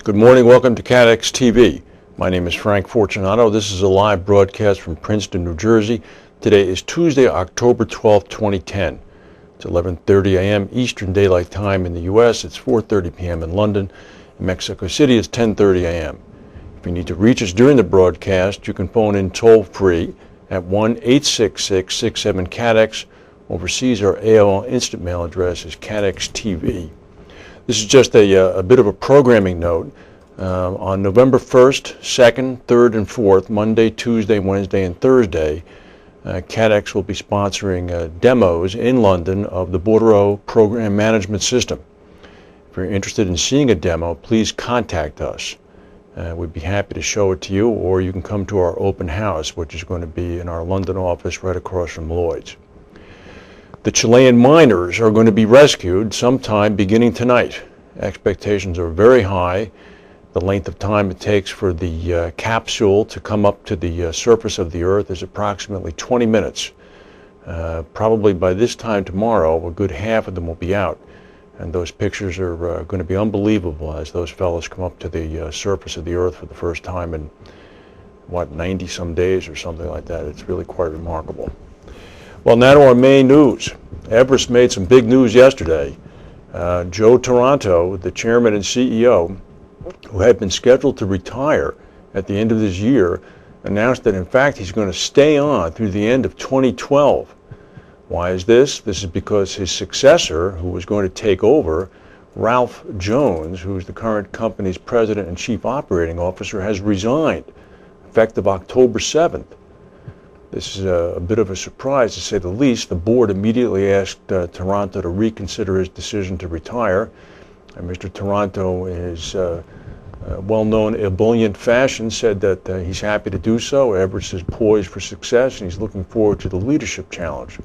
Good morning, welcome to CATEX-TV. My name is Frank Fortunato. This is a live broadcast from Princeton, New Jersey. Today is Tuesday, October 12, 2010. It's 11:30 a.m. Eastern Daylight Time in the U.S. It's 4:30 p.m. in London. In Mexico City, it's 10:30 a.m. If you need to reach us during the broadcast, you can phone in toll-free at 1-866-67-CATEX. Overseas, our AOL instant mail address is CATEX-TV. This is just a bit of a programming note. On November 1st, 2nd, 3rd, and 4th, Monday, Tuesday, Wednesday, and Thursday, CATEX will be sponsoring demos in London of the Bordereau Program Management System. If you're interested in seeing a demo, please contact us. We'd be happy to show it to you, or you can come to our open house, which is going to be in our London office right across from Lloyd's. The Chilean miners are going to be rescued sometime beginning tonight. Expectations are very high. The length of time it takes for the capsule to come up to the surface of the Earth is approximately 20 minutes. Probably by this time tomorrow, a good half of them will be out. And those pictures are going to be unbelievable as those fellows come up to the surface of the Earth for the first time in, 90-some days or something like that. It's really quite remarkable. Well, now to our main news. Everest made some big news yesterday. Joe Taranto, the chairman and CEO, who had been scheduled to retire at the end of this year, announced that in fact he's going to stay on through the end of 2012. Why is this? This is because his successor, who was going to take over, Ralph Jones, who's the current company's president and chief operating officer, has resigned effective October 7th. This is a bit of a surprise, to say the least. The board immediately asked Taranto to reconsider his decision to retire. And Mr. Taranto, in his well-known ebullient fashion, said that he's happy to do so. Everest is poised for success, and he's looking forward to the leadership challenge.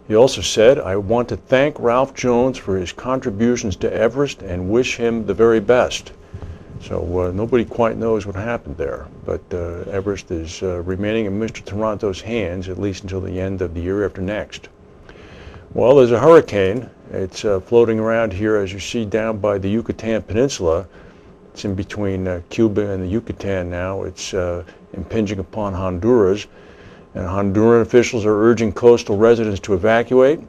He also said, "I want to thank Ralph Jones for his contributions to Everest and wish him the very best." So nobody quite knows what happened there, but Everest is remaining in Mr. Taranto's hands at least until the end of the year after next. Well, there's a hurricane. It's floating around here, as you see, down by the Yucatan Peninsula. It's in between Cuba and the Yucatan now. It's impinging upon Honduras, and Honduran officials are urging coastal residents to evacuate.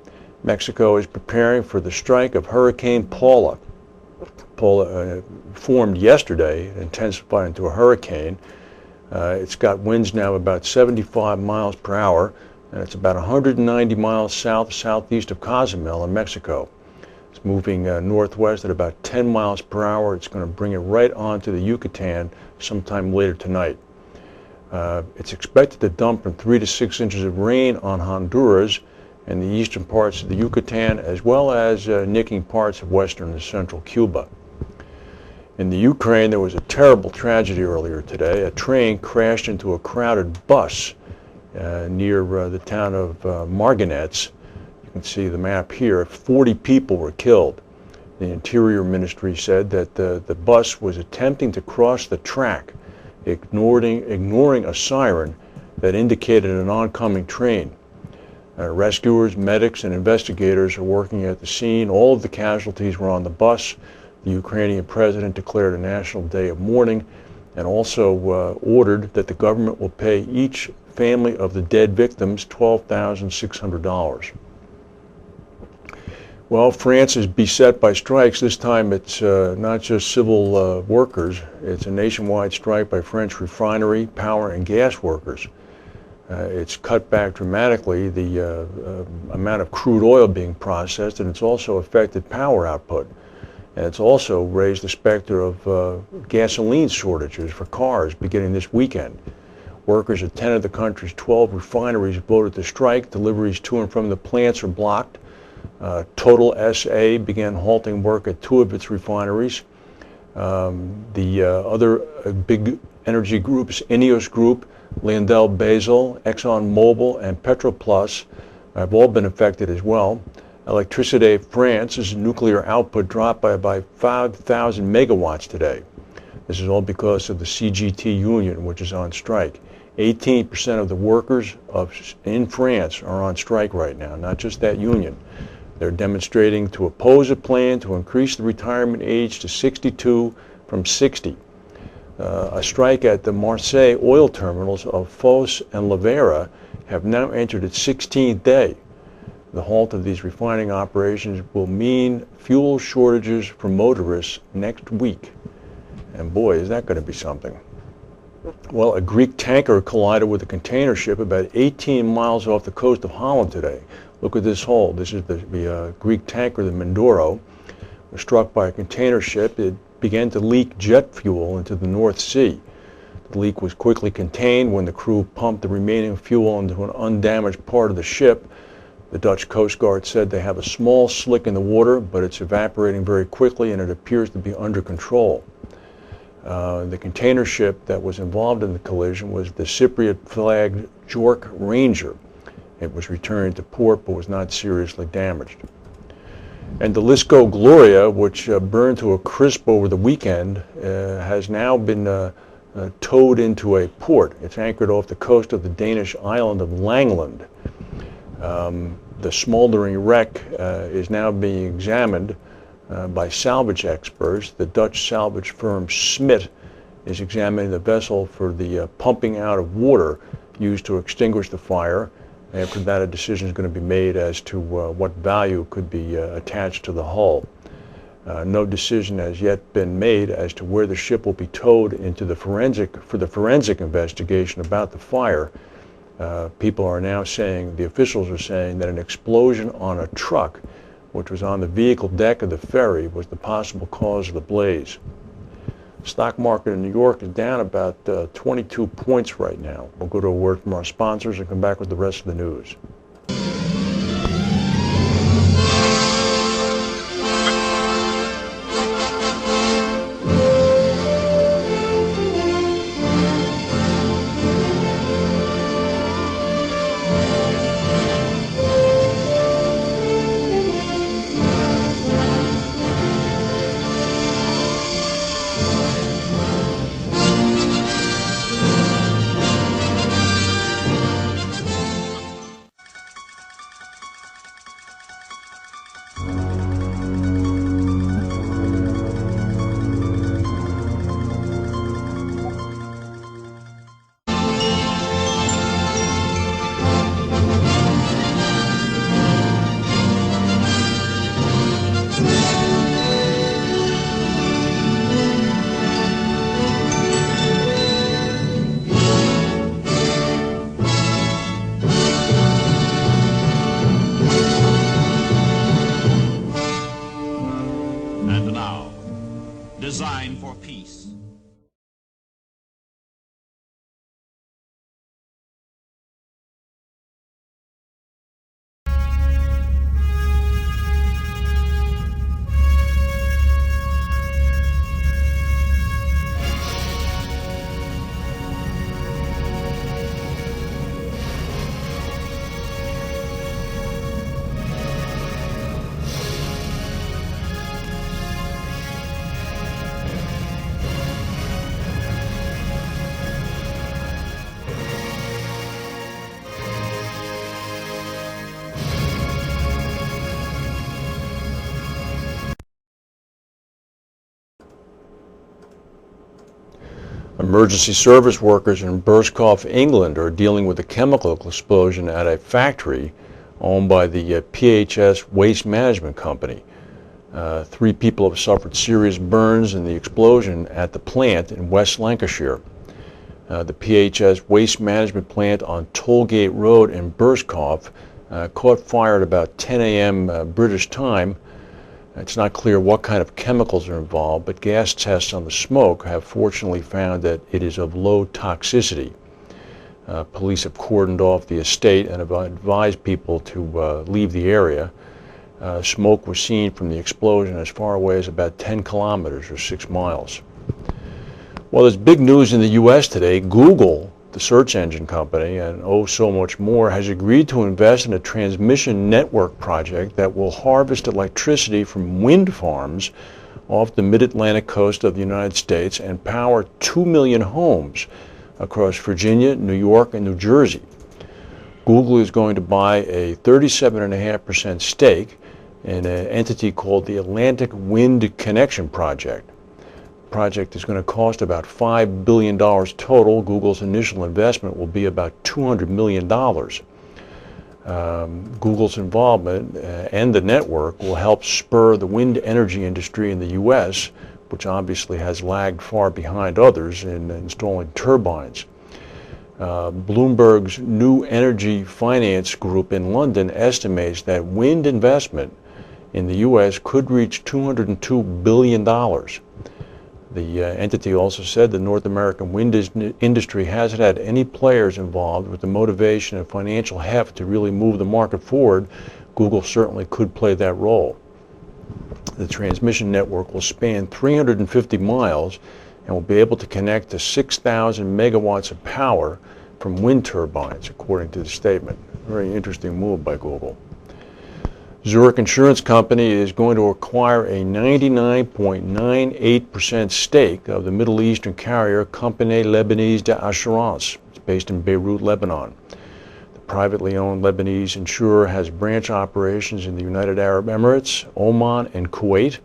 Mexico is preparing for the strike of Hurricane Paula. Paula formed yesterday, intensified into a hurricane. It's got winds now about 75 miles per hour, and it's about 190 miles southeast of Cozumel in Mexico. It's moving northwest at about 10 miles per hour. It's going to bring it right onto the Yucatan sometime later tonight. It's expected to dump from 3 to 6 inches of rain on Honduras and the eastern parts of the Yucatan, as well as nicking parts of western and central Cuba. In the Ukraine, there was a terrible tragedy earlier today. A train crashed into a crowded bus near the town of Marganets. You can see the map here. 40 people were killed. The Interior Ministry said that the bus was attempting to cross the track, ignoring a siren that indicated an oncoming train. Rescuers, medics, and investigators are working at the scene. All of the casualties were on the bus. The Ukrainian president declared a national day of mourning and also ordered that the government will pay each family of the dead victims $12,600. Well, France is beset by strikes. This time it's not just civil workers. It's a nationwide strike by French refinery, power, and gas workers. It's cut back dramatically the amount of crude oil being processed, and it's also affected power output. And it's also raised the specter of gasoline shortages for cars beginning this weekend. Workers at 10 of the country's 12 refineries voted to strike. Deliveries to and from the plants are blocked. Total SA began halting work at 2 of its refineries. The other big energy groups, Ineos Group, LyondellBasell, ExxonMobil, and Petroplus, have all been affected as well. Electricité France's nuclear output dropped by about 5,000 megawatts today. This is all because of the CGT union, which is on strike. 18% of the workers in France are on strike right now, not just that union. They're demonstrating to oppose a plan to increase the retirement age to 62 from 60. A strike at the Marseille oil terminals of Fos and Lavera have now entered its 16th day. The halt of these refining operations will mean fuel shortages for motorists next week. And boy, is that going to be something. Well, a Greek tanker collided with a container ship about 18 miles off the coast of Holland today. Look at this hole. This is the Greek tanker, the Mindoro, was struck by a container ship. It began to leak jet fuel into the North Sea. The leak was quickly contained when the crew pumped the remaining fuel into an undamaged part of the ship. The Dutch Coast Guard said they have a small slick in the water, but it's evaporating very quickly and it appears to be under control. The container ship that was involved in the collision was the Cypriot-flagged York Ranger. It was returned to port but was not seriously damaged. And the Lisco Gloria, which burned to a crisp over the weekend, has now been towed into a port. It's anchored off the coast of the Danish island of Langland. The smoldering wreck is now being examined by salvage experts. The Dutch salvage firm Smit is examining the vessel for the pumping out of water used to extinguish the fire. After that, a decision is going to be made as to what value could be attached to the hull. No decision has yet been made as to where the ship will be towed into the forensic investigation about the fire. People are now saying, the officials are saying, that an explosion on a truck, which was on the vehicle deck of the ferry, was the possible cause of the blaze. Stock market in New York is down about 22 points right now. We'll go to a word from our sponsors and come back with the rest of the news. Design for peace. Emergency service workers in Burskov, England are dealing with a chemical explosion at a factory owned by the PHS Waste Management Company. 3 people have suffered serious burns in the explosion at the plant in West Lancashire. The PHS Waste Management plant on Tollgate Road in Burskov caught fire at about 10 a.m. British time. It's not clear what kind of chemicals are involved, but gas tests on the smoke have fortunately found that it is of low toxicity. Police have cordoned off the estate and have advised people to leave the area. Smoke was seen from the explosion as far away as about 10 kilometers or 6 miles. Well, there's big news in the U.S. today. Google, the search engine company, and oh so much more, has agreed to invest in a transmission network project that will harvest electricity from wind farms off the mid-Atlantic coast of the United States and power 2 million homes across Virginia, New York, and New Jersey. Google is going to buy a 37.5% stake in an entity called the Atlantic Wind Connection Project. project is going to cost about $5 billion total. Google's initial investment will be about $200 million. Google's involvement and the network will help spur the wind energy industry in the U.S., which obviously has lagged far behind others in installing turbines. Bloomberg's New Energy Finance Group in London estimates that wind investment in the U.S. could reach $202 billion. The entity also said the North American wind industry hasn't had any players involved with the motivation and financial heft to really move the market forward. Google certainly could play that role. The transmission network will span 350 miles and will be able to connect to 6,000 megawatts of power from wind turbines, according to the statement. Very interesting move by Google. Zurich Insurance Company is going to acquire a 99.98% stake of the Middle Eastern carrier Compagnie Lebanese d'Assurance. It's based in Beirut, Lebanon. The privately owned Lebanese insurer has branch operations in the United Arab Emirates, Oman, and Kuwait.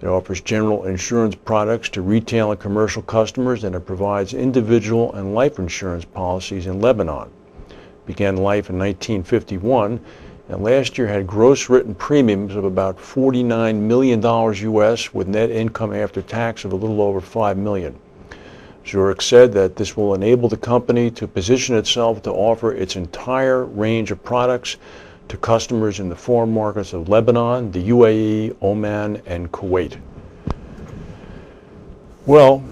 It offers general insurance products to retail and commercial customers, and it provides individual and life insurance policies in Lebanon. It began life in 1951, and last year had gross written premiums of about $49 million U.S. with net income after tax of a little over $5 million. Zurich said that this will enable the company to position itself to offer its entire range of products to customers in the foreign markets of Lebanon, the UAE, Oman, and Kuwait. Well,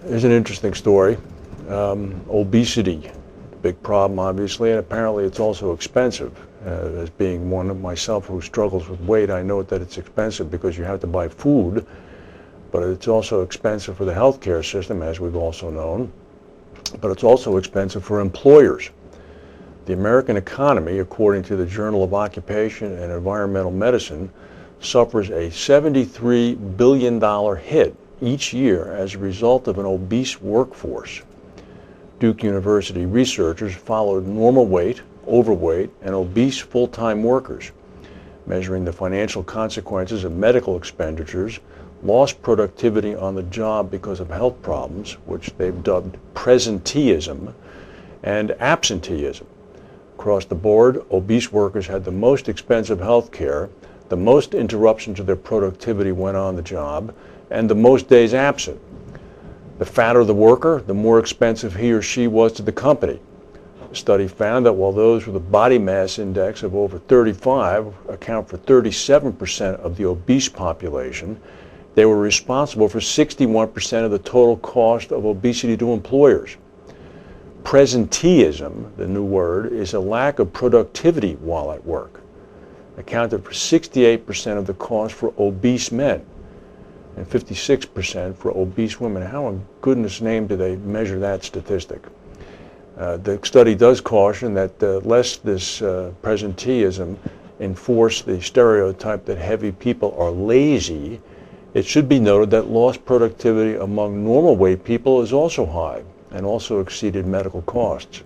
there's an interesting story. Obesity, a big problem obviously, and apparently it's also expensive. As being one of myself who struggles with weight, I know that it's expensive because you have to buy food, but it's also expensive for the healthcare system, as we've also known, but it's also expensive for employers. The American economy, according to the Journal of Occupation and Environmental Medicine, suffers a $73 billion hit each year as a result of an obese workforce. Duke University researchers followed normal weight, overweight, and obese full-time workers, measuring the financial consequences of medical expenditures, lost productivity on the job because of health problems, which they've dubbed presenteeism, and absenteeism. Across the board, obese workers had the most expensive health care, the most interruption to their productivity when on the job, and the most days absent. The fatter the worker, the more expensive he or she was to the company. The study found that while those with a body mass index of over 35 account for 37% of the obese population, they were responsible for 61% of the total cost of obesity to employers. Presenteeism, the new word, is a lack of productivity while at work. Accounted for 68% of the cost for obese men and 56% for obese women. How in goodness name do they measure that statistic? The study does caution that lest this presenteeism enforce the stereotype that heavy people are lazy, it should be noted that lost productivity among normal weight people is also high and also exceeded medical costs.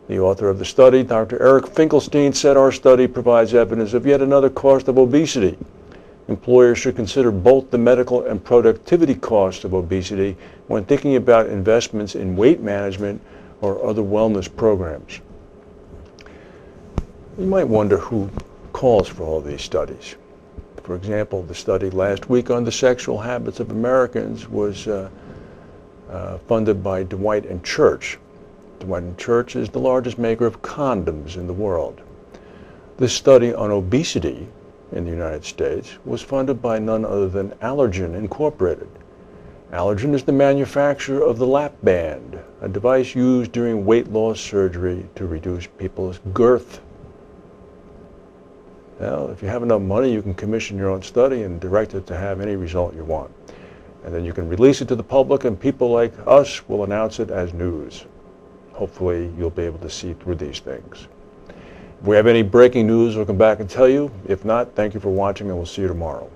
The author of the study, Dr. Eric Finkelstein, said our study provides evidence of yet another cost of obesity. Employers should consider both the medical and productivity costs of obesity when thinking about investments in weight management or other wellness programs. You might wonder who calls for all these studies. For example, the study last week on the sexual habits of Americans was funded by Dwight & Church. Dwight & Church is the largest maker of condoms in the world. This study on obesity in the United States was funded by none other than Allergan Incorporated. Allergan is the manufacturer of the lap band, a device used during weight loss surgery to reduce people's girth. Well, if you have enough money, you can commission your own study and direct it to have any result you want. And then you can release it to the public, and people like us will announce it as news. Hopefully, you'll be able to see through these things. If we have any breaking news, we'll come back and tell you. If not, thank you for watching, and we'll see you tomorrow.